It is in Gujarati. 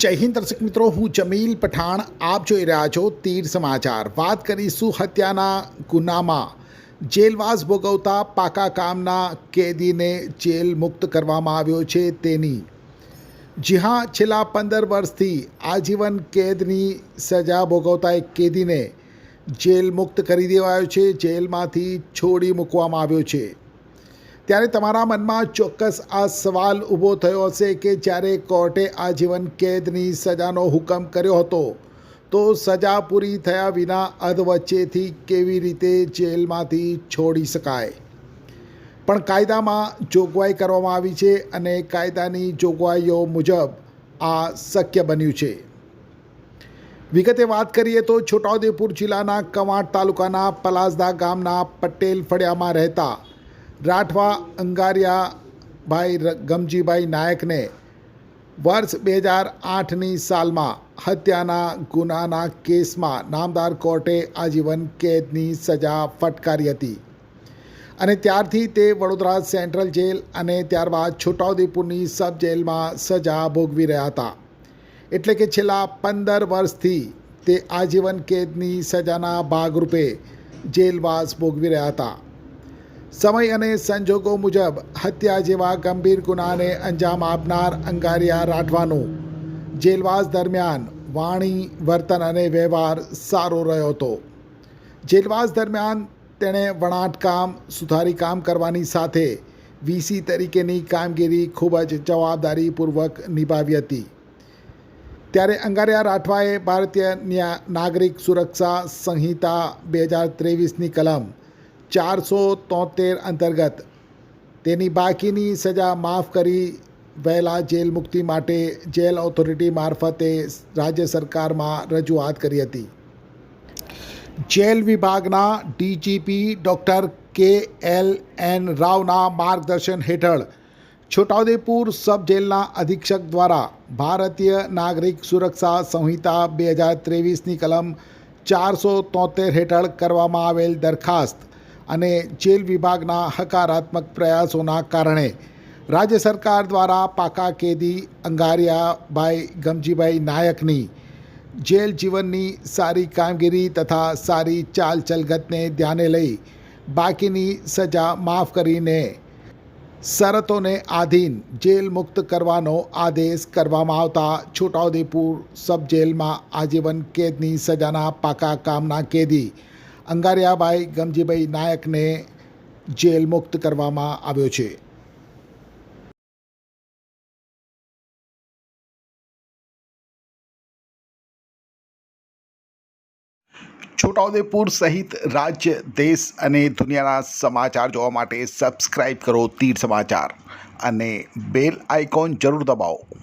જય હિન્દ દર્શક મિત્રો, હું જમીલ પઠાણ. આપ જોઈ રહ્યા છો તીર સમાચાર. વાત કરીશું હત્યાના ગુનામાં જેલવાસ ભોગવતા પાકા કામના કેદીને જેલ મુક્ત કરવામાં આવ્યો છે તેની. જી હા, છેલ્લા 15 વર્ષથી આજીવન કેદની સજા ભોગવતા એક કેદીને જેલ મુક્ત કરી દેવાયો છે, જેલમાંથી છોડી મૂકવામાં આવ્યો છે. ત્યારે તમારા મનમાં ચોક્કસ આ સવાલ ઊભો થયો હશે કે જ્યારે કોર્ટે આજીવન કેદની સજાનો હુકમ કર્યો હતો તો સજા પૂરી થયા વિના અધવચ્ચેથી કેવી રીતે જેલમાંથી છોડી શકાય. પણ કાયદામાં જોગવાઈ કરવામાં આવી છે અને કાયદાની જોગવાઈઓ મુજબ આ શક્ય બન્યું છે. વિગતે વાત કરીએ તો છોટાઉદેપુર જિલ્લાના કવાંટ તાલુકાના પલાસદા ગામના પટેલ ફળિયામાં રહેતા રાઠવા અંગારિયાભાઈ ગમજીભાઈ નાયકને વર્ષ 2008ની સાલમાં હત્યાના ગુનાના કેસમાં નામદાર કોર્ટે આજીવન કેદની સજા ફટકારી હતી અને ત્યારથી તે વડોદરા સેન્ટ્રલ જેલ અને ત્યારબાદ છોટાઉદેપુરની સબ જેલમાં સજા ભોગવી રહ્યા હતા. એટલે કે છેલ્લા 15 વર્ષથી તે આજીવન કેદની સજાના ભાગરૂપે જેલવાસ ભોગવી રહ્યા હતા. સમય અને સંજોગો મુજબ હત્યા જેવા ગંભીર ગુનાને અંજામ આપનાર અંગારિયા રાઠવાનું જેલવાસ દરમિયાન વાણી, વર્તન અને વ્યવહાર સારો રહ્યો હતો. જેલવાસ દરમિયાન તેણે વણાટકામ, સુથારી કામ કરવાની સાથે વીસી તરીકેની કામગીરી ખૂબ જ જવાબદારીપૂર્વક નિભાવી હતી. ત્યારે અંગારિયા રાઠવાએ ભારતીય નાગરિક સુરક્ષા સંહિતા 2023ની કલમ 473 અંતર્ગત તેની બાકીની સજા માફ કરી વહેલા જેલ મુક્તિ માટે જેલ ઓથોરિટી મારફતે રાજ્ય સરકારમાં રજૂઆત કરી હતી. જેલ વિભાગના ડીજીપી ડૉક્ટર KLN રાવના માર્ગદર્શન હેઠળ છોટાઉદેપુર સબ જેલના અધિક્ષક દ્વારા ભારતીય નાગરિક સુરક્ષા સંહિતા 2023ની કલમ 473 હેઠળ કરવામાં આવેલ દરખાસ્ત અને જેલ વિભાગના હકારાત્મક પ્રયાસોના કારણે રાજ્ય સરકાર દ્વારા પાકા કેદી અંગારિયાભાઈ ગમજીભાઈ નાયકની જેલ જીવનની સારી કામગીરી તથા સારી ચાલ ચલગતને ધ્યાને લઈ બાકીની સજા માફ કરીને શરતોને આધીન જેલ મુક્ત કરવાનો આદેશ કરવામાં આવતા છોટાઉદેપુર સબ જેલમાં આજીવન કેદની સજાના પાકા કામના કેદી અંગારિયાભાઈ ગમજીભાઈ નાયકને જેલ મુક્ત કરવામાં આવ્યો છે. છોટાઉદેપુર સહિત રાજ્ય, દેશ અને દુનિયાના સમાચાર જોવા માટે સબસ્ક્રાઈબ કરો તીર સમાચાર અને બેલ આઇકોન જરૂર દબાવો.